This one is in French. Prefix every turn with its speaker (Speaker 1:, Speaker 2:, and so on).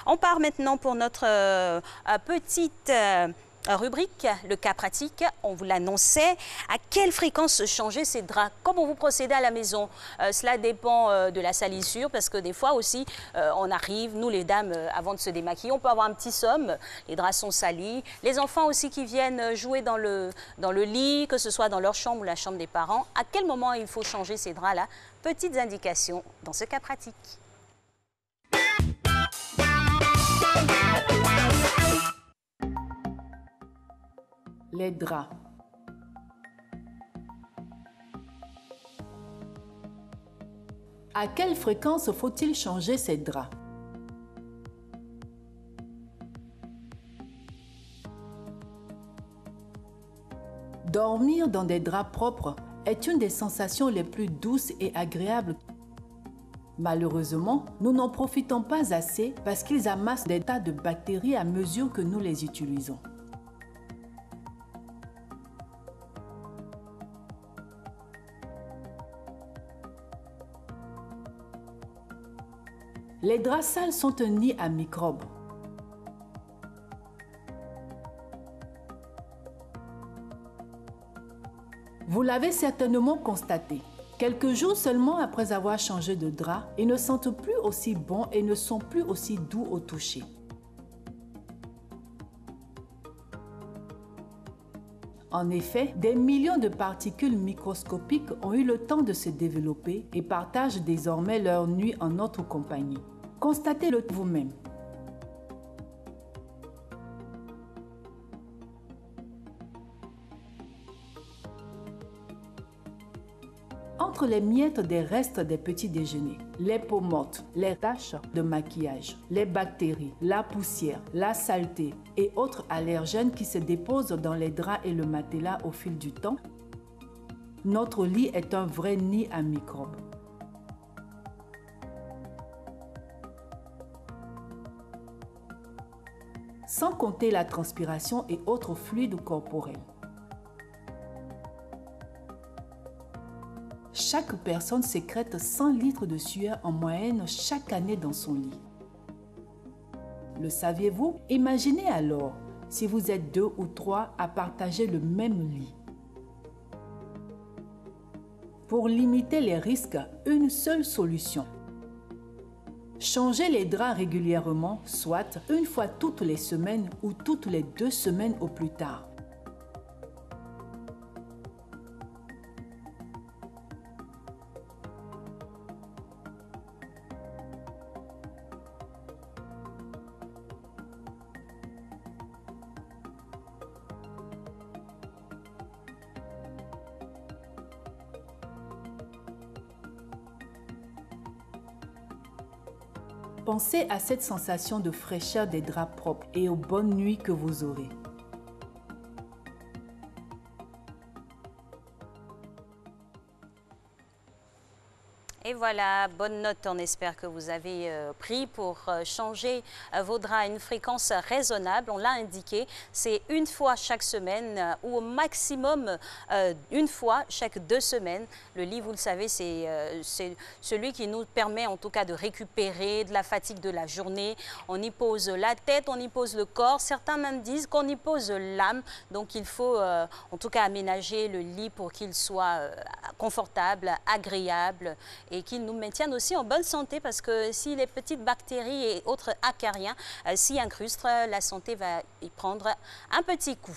Speaker 1: On part maintenant pour notre petite rubrique, le cas pratique. On vous l'annonçait. À quelle fréquence changer ces draps? Comment vous procédez à la maison? Cela dépend de la salissure, parce que des fois aussi, on arrive, nous les dames, avant de se démaquiller, on peut avoir un petit somme. Les draps sont salis. Les enfants aussi qui viennent jouer dans le lit, que ce soit dans leur chambre ou la chambre des parents. À quel moment il faut changer ces draps-là? Petites indications dans ce cas pratique.
Speaker 2: Les draps. À quelle fréquence faut-il changer ces draps? Dormir dans des draps propres est une des sensations les plus douces et agréables. Malheureusement, nous n'en profitons pas assez parce qu'ils amassent des tas de bactéries à mesure que nous les utilisons. Les draps sales sont un nid à microbes. Vous l'avez certainement constaté. Quelques jours seulement après avoir changé de drap, ils ne sentent plus aussi bons et ne sont plus aussi doux au toucher. En effet, des millions de particules microscopiques ont eu le temps de se développer et partagent désormais leur nuit en notre compagnie. Constatez-le vous-même. Entre les miettes des restes des petits déjeuners, les peaux mortes, les taches de maquillage, les bactéries, la poussière, la saleté et autres allergènes qui se déposent dans les draps et le matelas au fil du temps, notre lit est un vrai nid à microbes. Sans compter la transpiration et autres fluides corporels. Chaque personne sécrète 100 litres de sueur en moyenne chaque année dans son lit. Le saviez-vous? Imaginez alors si vous êtes 2 ou 3 à partager le même lit. Pour limiter les risques, une seule solution. Changez les draps régulièrement, soit une fois toutes les semaines ou toutes les 2 semaines au plus tard. Pensez à cette sensation de fraîcheur des draps propres et aux bonnes nuits que vous aurez.
Speaker 1: Et voilà, bonne note, on espère que vous avez pris pour changer vos draps à une fréquence raisonnable. On l'a indiqué, c'est une fois chaque semaine ou au maximum une fois chaque 2 semaines. Le lit, vous le savez, c'est celui qui nous permet en tout cas de récupérer de la fatigue de la journée. On y pose la tête, on y pose le corps. Certains même disent qu'on y pose l'âme. Donc il faut en tout cas aménager le lit pour qu'il soit confortable, agréable et qu'ils nous maintiennent aussi en bonne santé, parce que si les petites bactéries et autres acariens s'y incrustent, la santé va y prendre un petit coup.